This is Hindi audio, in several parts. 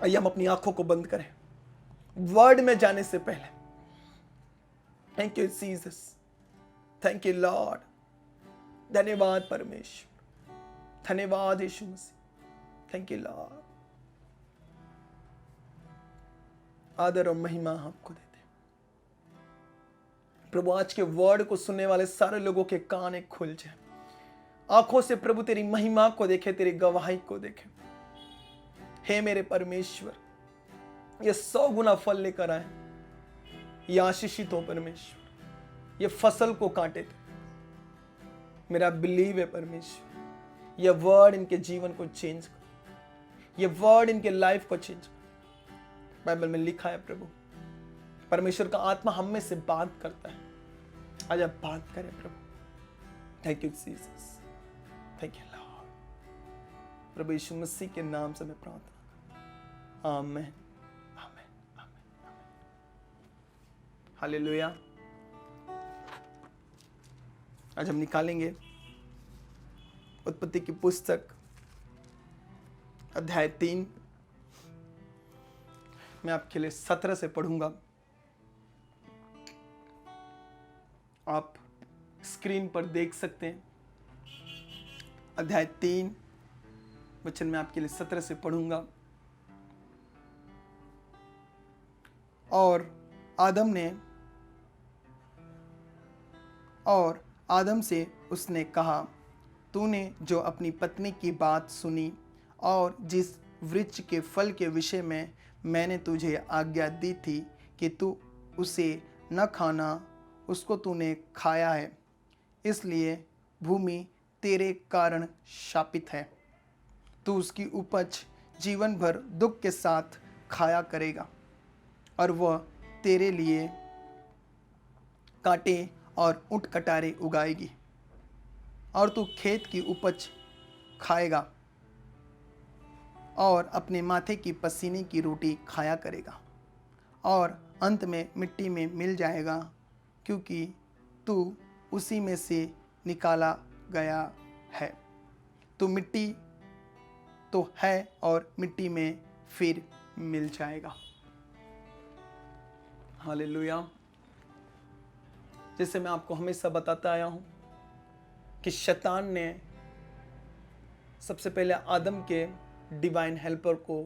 आइए हम अपनी आंखों को बंद करें वर्ड में जाने से पहले। Thank you Jesus, thank you Lord. धन्यवाद परमेश्वर, धन्यवाद Yeshu Masih. Thank you Lord. आदर और महिमा आपको देते हैं प्रभु। आज के वर्ड को सुनने वाले सारे लोगों के कान एक खुल जाए, आंखों से प्रभु तेरी महिमा को देखे, तेरी गवाही को देखे। हे मेरे परमेश्वर, ये 100 गुना फल लेकर आए, ये आशीषित हो परमेश्वर, ये फसल को काटे थे। मेरा बिलीव है परमेश्वर, ये वर्ड इनके जीवन को चेंज कर, ये वर्ड इनके लाइफ को चेंज कर। बाइबल में लिखा है प्रभु, परमेश्वर का आत्मा हम में से बात करता है। आज आप बात करें प्रभु। Thank you Jesus, thank you Lord. प्रभु यीशु मसीह के नाम से मैं प्रार्थना, आमीन, आमीन, आमीन, आमीन। हालेलुया। आज हम निकालेंगे उत्पत्ति की पुस्तक अध्याय 3। मैं आपके लिए 17 से पढ़ूंगा। आप स्क्रीन पर देख सकते हैं। अध्याय 3 वचन मैं आपके लिए 17 से पढ़ूंगा। और आदम से उसने कहा, तूने जो अपनी पत्नी की बात सुनी और जिस वृक्ष के फल के विषय में मैंने तुझे आज्ञा दी थी कि तू उसे न खाना, उसको तूने खाया है, इसलिए भूमि तेरे कारण शापित है। तू उसकी उपज जीवन भर दुख के साथ खाया करेगा और वह तेरे लिए कांटे और ऊंट कटारे उगाएगी, और तू खेत की उपज खाएगा और अपने माथे की पसीने की रोटी खाया करेगा, और अंत में मिट्टी में मिल जाएगा, क्योंकि तू उसी में से निकाला गया है। तू मिट्टी तो है और मिट्टी में फिर मिल जाएगा। हालेलुया। जैसे मैं आपको हमेशा बताता आया हूं कि शैतान ने सबसे पहले आदम के डिवाइन हेल्पर को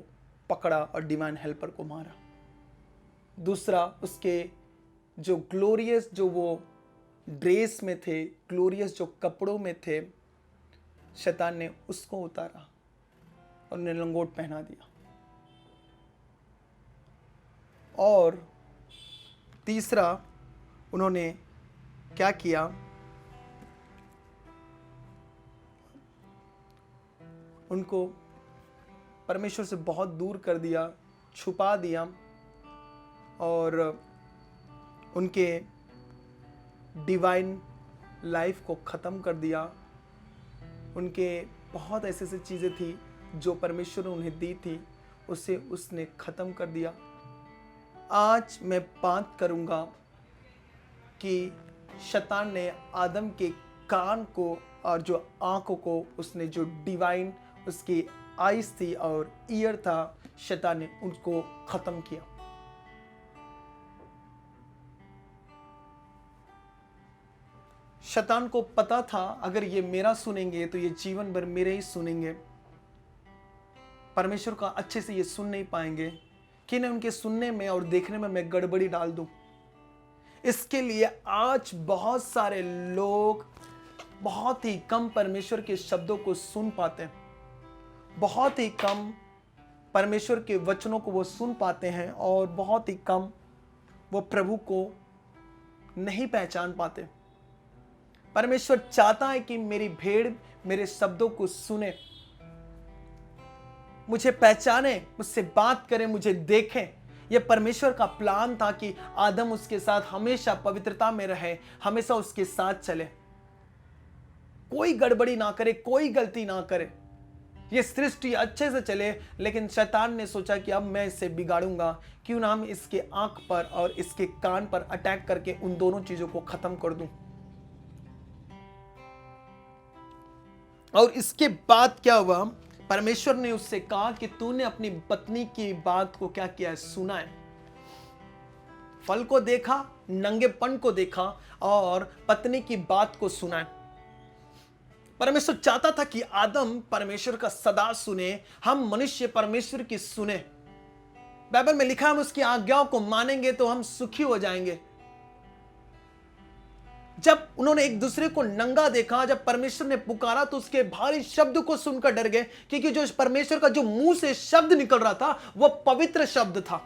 पकड़ा और डिवाइन हेल्पर को मारा। दूसरा, उसके जो ग्लोरियस, जो वो ड्रेस में थे, ग्लोरियस जो कपड़ों में थे, शैतान ने उसको उतारा और उन्हें लंगोट पहना दिया। और तीसरा, उन्होंने क्या किया, उनको परमेश्वर से बहुत दूर कर दिया, छुपा दिया, और उनके डिवाइन लाइफ को ख़त्म कर दिया। उनके बहुत ऐसे ऐसे चीज़ें थी जो परमेश्वर ने उन्हें दी थी, उसे उसने ख़त्म कर दिया। आज मैं बात करूँगा कि शैतान ने आदम के कान को और जो आँखों को, उसने जो डिवाइन उसकी आइज थी और ईयर था, शैतान ने उनको ख़त्म किया। शैतान को पता था अगर ये मेरा सुनेंगे तो ये जीवन भर मेरे ही सुनेंगे, परमेश्वर का अच्छे से ये सुन नहीं पाएंगे, कि न उनके सुनने में और देखने में मैं गड़बड़ी डाल दूं। इसके लिए आज बहुत सारे लोग बहुत ही कम परमेश्वर के शब्दों को सुन पाते हैं, बहुत ही कम परमेश्वर के वचनों को वो सुन पाते हैं, और बहुत ही कम वो प्रभु को नहीं पहचान पाते। परमेश्वर चाहता है कि मेरी भेड़ मेरे शब्दों को सुने, मुझे पहचाने, मुझसे बात करे, मुझे देखे। यह परमेश्वर का प्लान था कि आदम उसके साथ हमेशा पवित्रता में रहे, हमेशा उसके साथ चले, कोई गड़बड़ी ना करे, कोई गलती ना करे, ये सृष्टि अच्छे से चले। लेकिन शैतान ने सोचा कि अब मैं इसे बिगाड़ूंगा, क्यों ना हम इसके आंख पर और इसके कान पर अटैक करके उन दोनों चीजों को खत्म कर दूं। और इसके बाद क्या हुआ, परमेश्वर ने उससे कहा कि तूने अपनी पत्नी की बात को क्या किया है, सुना है। फल को देखा, नंगेपन को देखा और पत्नी की बात को सुना है। परमेश्वर चाहता था कि आदम परमेश्वर का सदा सुने, हम मनुष्य परमेश्वर की सुने। बाइबल में लिखा है हम उसकी आज्ञाओं को मानेंगे तो हम सुखी हो जाएंगे। जब उन्होंने एक दूसरे को नंगा देखा, जब परमेश्वर ने पुकारा तो उसके भारी शब्द को सुनकर डर गए, क्योंकि जो परमेश्वर का जो मुंह से शब्द निकल रहा था वो पवित्र शब्द था।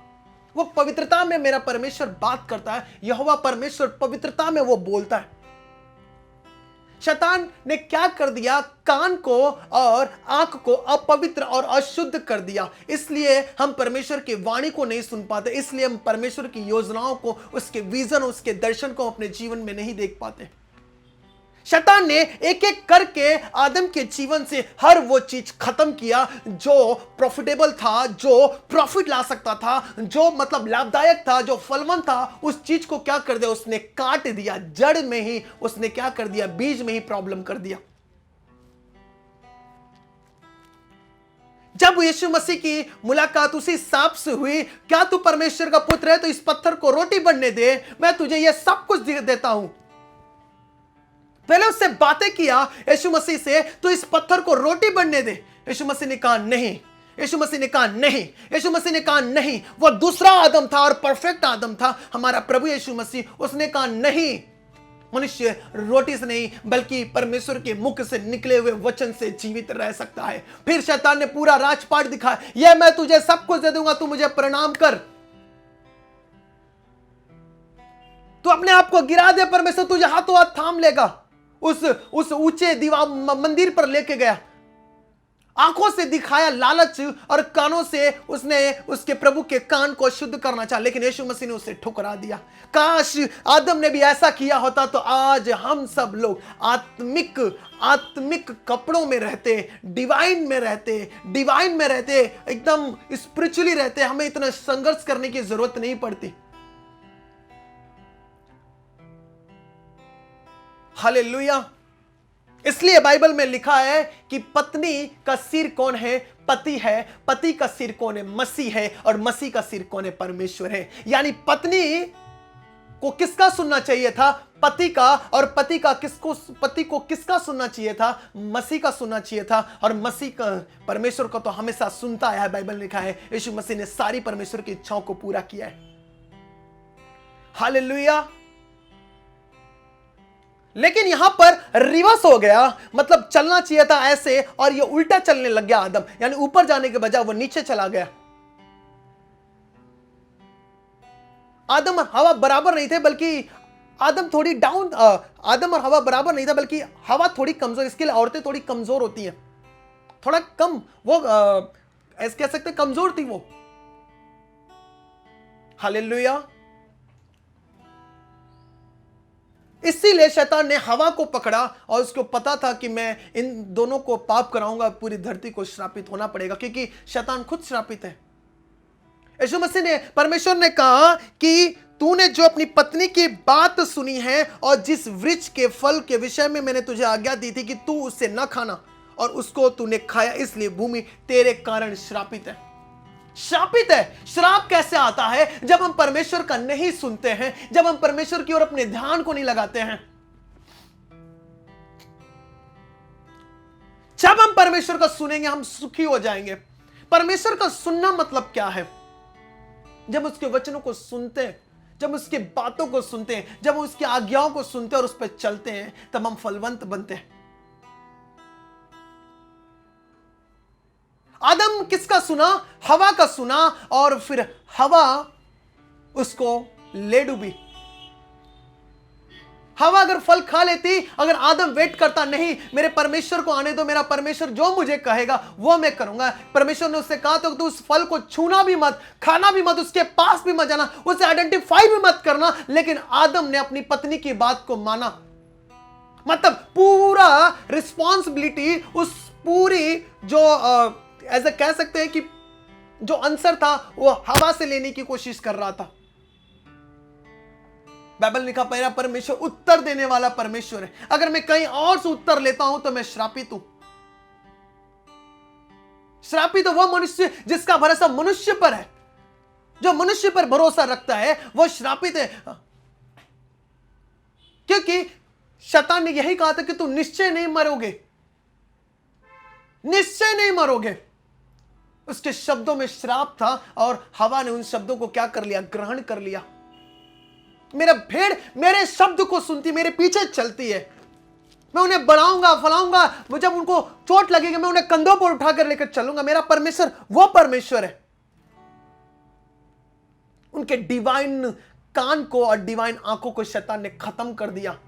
वो पवित्रता में मेरा परमेश्वर बात करता है। यहोवा परमेश्वर पवित्रता में वो बोलता है। शैतान ने क्या कर दिया, कान को और आंख को अपवित्र और अशुद्ध कर दिया। इसलिए हम परमेश्वर की वाणी को नहीं सुन पाते, इसलिए हम परमेश्वर की योजनाओं को, उसके विजन, उसके दर्शन को अपने जीवन में नहीं देख पाते। शैतान ने एक एक करके आदम के जीवन से हर वो चीज खत्म किया जो प्रॉफिटेबल था, जो प्रॉफिट ला सकता था, जो मतलब लाभदायक था, जो फलवंत था। उस चीज को क्या कर दिया, उसने काट दिया। जड़ में ही उसने क्या कर दिया, बीज में ही प्रॉब्लम कर दिया। जब यीशु मसीह की मुलाकात उसी सांप से हुई, क्या तू परमेश्वर का पुत्र है तो इस पत्थर को रोटी बनने दे, मैं तुझे यह सब कुछ देता हूं। पहले उससे बातें किया यीशु मसीह से, तो इस पत्थर को रोटी बनने दे। यीशु मसीह ने कहा नहीं, यीशु मसीह ने कहा नहीं, यीशु मसीह ने कहा नहीं। वो दूसरा आदम था और परफेक्ट आदम था, हमारा प्रभु यीशु मसीह। उसने कहा नहीं, मनुष्य रोटी से नहीं बल्कि परमेश्वर के मुख से निकले हुए वचन से जीवित रह सकता है। फिर शैतान ने पूरा राजपाट दिखाया, यह मैं तुझे सब कुछ दे दूंगा, तू मुझे प्रणाम कर, तू अपने आप को गिरा दे, परमेश्वर तुझे हाथों हाथ थाम लेगा। उस ऊंचे दीवार मंदिर पर लेके गया, आंखों से दिखाया लालच और कानों से उसने उसके प्रभु के कान को शुद्ध करना चाहा, लेकिन यीशु मसीह ने उसे ठुकरा दिया। काश आदम ने भी ऐसा किया होता तो आज हम सब लोग आत्मिक कपड़ों में रहते, डिवाइन में रहते, एकदम स्पिरिचुअली रहते। हमें इतना संघर्ष करने की जरूरत नहीं पड़ती। हालेलुया। इसलिए बाइबल में लिखा है कि पत्नी का सिर कौन है, पति है। पति का सिर कौन है, मसीह है। और मसीह का सिर कौन है, परमेश्वर है। यानी पत्नी को किसका सुनना चाहिए था, पति का। और पति को किसका सुनना चाहिए था, मसीह का सुनना चाहिए था। और मसीह का परमेश्वर को तो हमेशा सुनता आया है। बाइबल में लिखा है यीशु मसीह ने सारी परमेश्वर की इच्छाओं को पूरा किया है। हालेलुया। लेकिन यहां पर रिवर्स हो गया, मतलब चलना चाहिए था ऐसे और ये उल्टा चलने लग गया आदम, यानी ऊपर जाने के बजाय वो नीचे चला गया। आदम और हवा बराबर नहीं थे, बल्कि आदम और हवा बराबर नहीं था, बल्कि हवा थोड़ी कमजोर। इसके लिए औरतें थोड़ी कमजोर होती हैं, थोड़ा कम, वो ऐसे कह सकते कमजोर थी वो। हालेलुया। इसीलिए शैतान ने हवा को पकड़ा और उसको पता था कि मैं इन दोनों को पाप कराऊंगा, पूरी धरती को श्रापित होना पड़ेगा, क्योंकि शैतान खुद श्रापित है। यीशु मसीह ने, परमेश्वर ने कहा कि तूने जो अपनी पत्नी की बात सुनी है और जिस वृक्ष के फल के विषय में मैंने तुझे आज्ञा दी थी कि तू उससे न खाना, और उसको तूने खाया, इसलिए भूमि तेरे कारण श्रापित है। श्रापित है। श्राप कैसे आता है, जब हम परमेश्वर का नहीं सुनते हैं, जब हम परमेश्वर की ओर अपने ध्यान को नहीं लगाते हैं। जब हम परमेश्वर का सुनेंगे हम सुखी हो जाएंगे। परमेश्वर का सुनना मतलब क्या है, जब उसके वचनों को सुनते हैं, जब उसकी बातों को सुनते हैं, जब उसकी आज्ञाओं को सुनते हैं और उस पर चलते हैं, तब हम फलवंत बनते हैं। आदम किसका सुना, हवा का सुना, और फिर हवा उसको ले डूबी। हवा अगर फल खा लेती, अगर आदम वेट करता, नहीं मेरे परमेश्वर को आने दो, मेरा परमेश्वर जो मुझे कहेगा वो मैं करूंगा। परमेश्वर ने उससे कहा तो तू उस फल को छूना भी मत, खाना भी मत, उसके पास भी मत जाना, उसे आइडेंटिफाई भी मत करना। लेकिन आदम ने अपनी पत्नी की बात को माना, मतलब पूरा रिस्पॉन्सिबिलिटी, उस पूरी जो ऐसा कह सकते हैं कि जो आंसर था वो हवा से लेने की कोशिश कर रहा था। बाइबल लिखा, मेरा परमेश्वर उत्तर देने वाला परमेश्वर है। अगर मैं कहीं और से उत्तर लेता हूं तो मैं श्रापित हूं। श्रापित तो वह मनुष्य जिसका भरोसा मनुष्य पर है। जो मनुष्य पर भरोसा रखता है वो श्रापित है, क्योंकि शैतान ने यही कहा था कि तू निश्चय नहीं मरोगे, निश्चय नहीं मरोगे। उसके शब्दों में श्राप था और हवा ने उन शब्दों को क्या कर लिया? ग्रहण कर लिया। मेरा भेड़ मेरे शब्द को सुनती, मेरे पीछे चलती है, मैं उन्हें बढ़ाऊंगा फलाऊंगा, वो जब उनको चोट लगेगी मैं उन्हें कंधों पर उठाकर लेकर चलूंगा। मेरा परमेश्वर वो परमेश्वर है। उनके डिवाइन कान को और डिवाइन आंखों को शैतान ने खत्म कर दिया।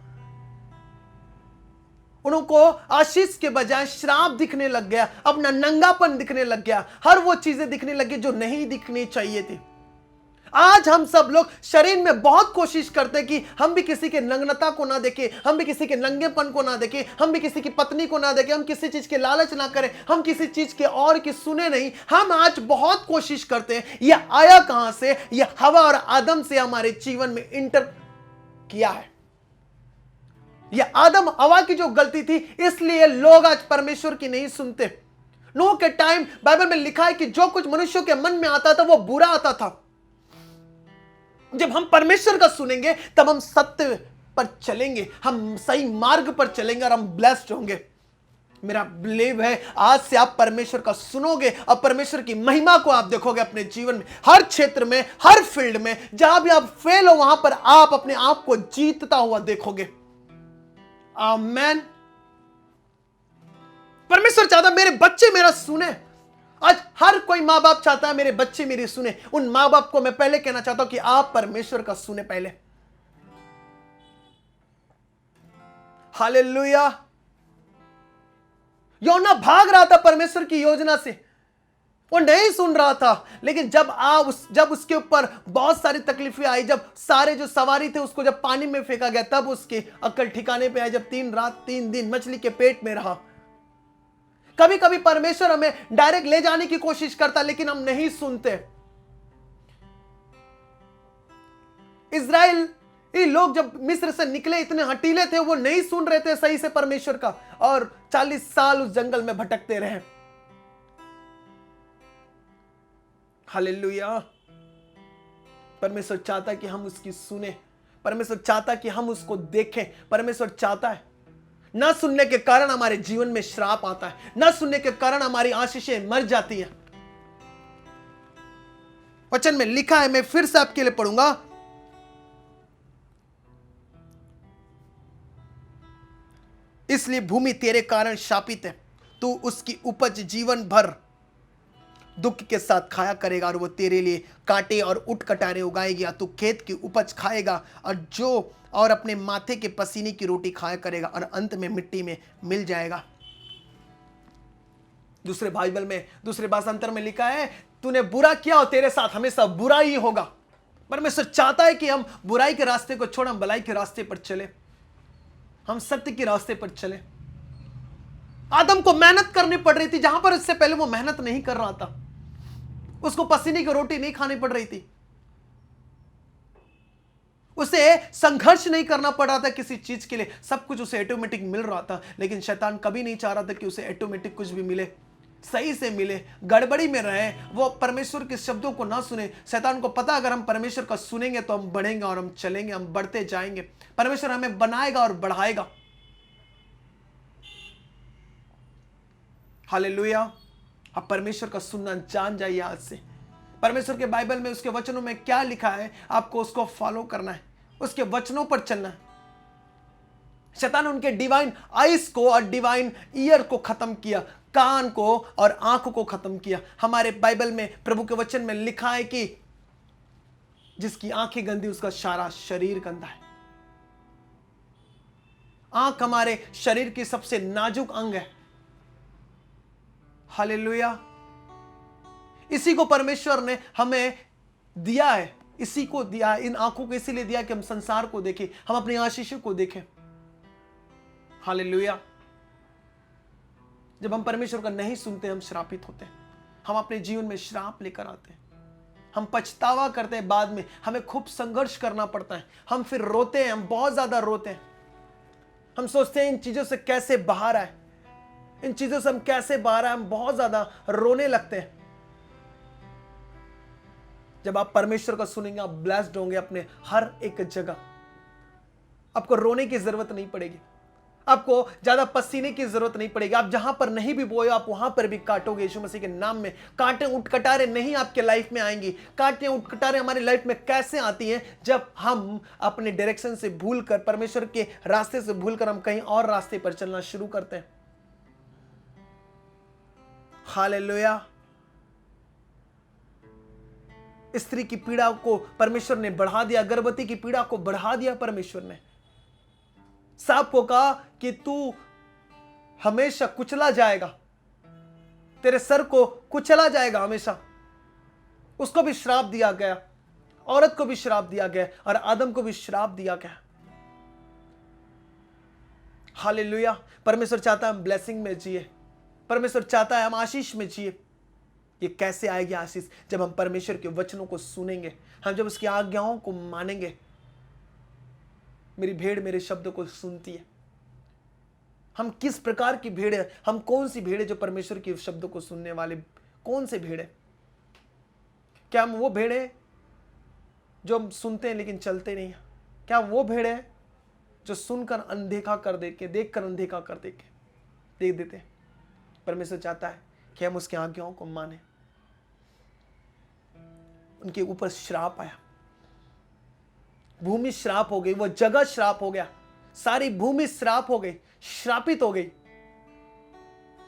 उनको आशीष के बजाय श्राप दिखने लग गया, अपना नंगापन दिखने लग गया, हर वो चीजें दिखने लगी जो नहीं दिखनी चाहिए थी। आज हम सब लोग शरीर में बहुत कोशिश करते हैं कि हम भी किसी के नग्नता को ना देखें, हम भी किसी के नंगेपन को ना देखें, हम भी किसी की पत्नी को ना देखें, हम किसी चीज के लालच ना करें, हम किसी चीज के और की सुने नहीं। हम आज बहुत कोशिश करते हैं। यह आया कहां से? यह हवा और आदम से हमारे जीवन में इंटर किया है। यह आदम हवा की जो गलती थी, इसलिए लोग आज परमेश्वर की नहीं सुनते। नूह के टाइम बाइबल में लिखा है कि जो कुछ मनुष्यों के मन में आता था वो बुरा आता था। जब हम परमेश्वर का सुनेंगे तब हम सत्य पर चलेंगे, हम सही मार्ग पर चलेंगे और हम ब्लेस्ड होंगे। मेरा बिलीव है आज से आप परमेश्वर का सुनोगे और परमेश्वर की महिमा को आप देखोगे अपने जीवन में, हर क्षेत्र में, हर फील्ड में। जहां भी आप फेल हो वहां पर आप अपने आप को जीतता हुआ देखोगे। आमेन। परमेश्वर चाहता मेरे बच्चे मेरा सुने। आज हर कोई मां बाप चाहता है मेरे बच्चे मेरी सुने। उन मां बाप को मैं पहले कहना चाहता हूं कि आप परमेश्वर का सुने पहले। हालेलुया। योना भाग रहा था परमेश्वर की योजना से, वो नहीं सुन रहा था। लेकिन जब उसके ऊपर बहुत सारी तकलीफें आई, जब सारे जो सवारी थे उसको जब पानी में फेंका गया, तब उसकी अक्ल ठिकाने पे आई। जब 3 रात 3 दिन मछली के पेट में रहा। कभी कभी परमेश्वर हमें डायरेक्ट ले जाने की कोशिश करता, लेकिन हम नहीं सुनते। इजराइल लोग जब मिस्र से निकले इतने हटीले थे, वो नहीं सुन रहे थे सही से परमेश्वर का, और 40 साल उस जंगल में भटकते रहे। हालेलुया। परमेश्वर चाहता कि हम उसकी सुने, परमेश्वर चाहता कि हम उसको देखें। परमेश्वर चाहता है, ना सुनने के कारण हमारे जीवन में श्राप आता है, ना सुनने के कारण हमारी आशीषें मर जाती हैं। वचन में लिखा है, मैं फिर से आपके लिए पढ़ूंगा। इसलिए भूमि तेरे कारण शापित है, तू उसकी उपज जीवन भर दुख के साथ खाया करेगा और वो तेरे लिए कांटे और उट कटारे उगाएगी। तू खेत की उपज खाएगा और अपने माथे के पसीने की रोटी खाया करेगा और अंत में मिट्टी में मिल जाएगा। दूसरे भाषांतर में लिखा है, तूने बुरा किया और तेरे साथ हमेशा बुरा ही होगा। परमेश्वर चाहता है कि हम बुराई के रास्ते को छोड़, हम भलाई के रास्ते पर चले, हम सत्य के रास्ते पर चले। आदम को मेहनत करनी पड़ रही थी जहां पर इससे पहले वो मेहनत नहीं कर रहा था। उसको पसीने की रोटी नहीं खानी पड़ रही थी, उसे संघर्ष नहीं करना पड़ रहा था किसी चीज के लिए, सब कुछ उसे ऑटोमेटिक मिल रहा था। लेकिन शैतान कभी नहीं चाह रहा था कि उसे ऑटोमेटिक कुछ भी मिले, सही से मिले। गड़बड़ी में रहे, वो परमेश्वर के शब्दों को ना सुने। शैतान को पता अगर हम परमेश्वर का सुनेंगे तो हम बढ़ेंगे और हम चलेंगे, हम बढ़ते जाएंगे। परमेश्वर हमें बनाएगा और बढ़ाएगा। हालेलुया। आप परमेश्वर का सुनना जान जाइए आज से। परमेश्वर के बाइबल में उसके वचनों में क्या लिखा है, आपको उसको फॉलो करना है, उसके वचनों पर चलना है। शैतान उनके डिवाइन आइज को और डिवाइन ईयर को खत्म किया, कान को और आंख को खत्म किया। हमारे बाइबल में प्रभु के वचन में लिखा है कि जिसकी आंखें गंदी उसका सारा शरीर गंदा है। आंख हमारे शरीर की सबसे नाजुक अंग है। हालेलुया। इसी को परमेश्वर ने हमें दिया है, इसी को दिया है, इन आंखों को इसीलिए दिया कि हम संसार को देखें, हम अपनी आशीषों को देखें। हालेलुया। जब हम परमेश्वर का नहीं सुनते हम श्रापित होते हैं, हम अपने जीवन में श्राप लेकर आते हैं, हम पछतावा करते हैं, बाद में हमें खूब संघर्ष करना पड़ता है, हम फिर रोते हैं, हम बहुत ज्यादा रोते हैं, हम सोचते हैं इन चीजों से कैसे बाहर आए। इन चीजों से हम कैसे बाहर आए, हम बहुत ज्यादा रोने लगते हैं। जब आप परमेश्वर का सुनेंगे, आप ब्लेस्ड होंगे अपने हर एक जगह। आपको रोने की जरूरत नहीं पड़ेगी, आपको ज्यादा पसीने की जरूरत नहीं पड़ेगी। आप जहां पर नहीं भी बोए, आप वहां पर भी काटोगे यीशु मसीह के नाम में। कांटे उठकटारे नहीं आपके लाइफ में आएंगी। कांटे उठकटारे हमारी लाइफ में कैसे आती हैं? जब हम अपने डायरेक्शन से भूलकर, परमेश्वर के रास्ते से भूलकर हम कहीं और रास्ते पर चलना शुरू करते हैं। हालेलुया। स्त्री की पीड़ा को परमेश्वर ने बढ़ा दिया, गर्भवती की पीड़ा को बढ़ा दिया परमेश्वर ने। सांप को कहा कि तू हमेशा कुचला जाएगा, तेरे सर को कुचला जाएगा हमेशा। उसको भी श्राप दिया गया, औरत को भी श्राप दिया गया और आदम को भी श्राप दिया गया। हालेलुया। परमेश्वर चाहता है हम ब्लेसिंग में जिए, परमेश्वर चाहता है हम आशीष में जिए। ये कैसे आएगी आशीष? जब हम परमेश्वर के वचनों को सुनेंगे, हम जब उसकी आज्ञाओं को मानेंगे। मेरी भेड़ मेरे शब्दों को सुनती है। हम किस प्रकार की भेड़ है? हम कौन सी भेड़ है जो परमेश्वर के शब्दों को सुनने वाले? कौन से भेड़ है? क्या हम वो भेड़ है जो हम सुनते हैं लेकिन चलते नहीं है? क्या वो भेड़ है जो सुनकर अनदेखा कर दे के, देखकर अनदेखा कर दे के देख देते हैं? परमेश्वर चाहता है कि हम उसकी आज्ञाओं को माने। उनके ऊपर श्राप आया, भूमि श्राप हो गई, वो जगह श्राप हो गया, सारी भूमि श्राप हो गई, श्रापित हो गई।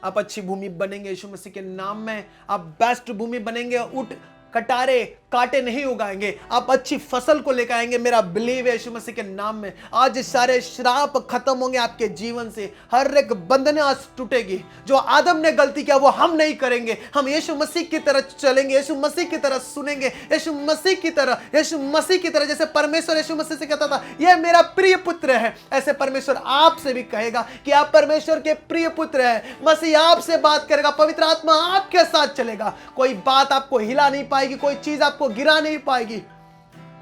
आप अच्छी भूमि बनेंगे यीशु मसीह के नाम में। आप बेस्ट भूमि बनेंगे, उठ कटारे कांटे नहीं उगाएंगे, आप अच्छी फसल को लेकर आएंगे। मेरा बिलीव है यीशु मसीह के नाम में आज सारे श्राप खत्म होंगे आपके जीवन से। हर एक बंधन आज टूटेगी। जो आदम ने गलती किया वो हम नहीं करेंगे। हम यीशु मसीह की तरह चलेंगे, यीशु मसीह की तरह सुनेंगे, यीशु मसीह की तरह, यीशु मसीह की तरह। जैसे परमेश्वर यीशु मसीह से कहता था यह मेरा प्रिय पुत्र है, ऐसे परमेश्वर आपसे भी कहेगा कि आप परमेश्वर के प्रिय पुत्र हैं। मसीह आपसे बात करेगा, पवित्र आत्मा आपके साथ चलेगा। कोई बात आपको हिला नहीं पाएगी, कोई चीज आपको गिरा नहीं पाएगी।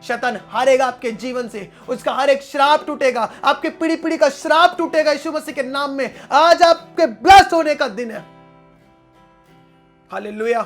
शैतान हारेगा आपके जीवन से, उसका हर एक श्राप टूटेगा, आपके पीढ़ी पीढ़ी का श्राप टूटेगा यीशु मसीह के नाम में। आज आपके ब्लेस्ड होने का दिन है। हालेलुया।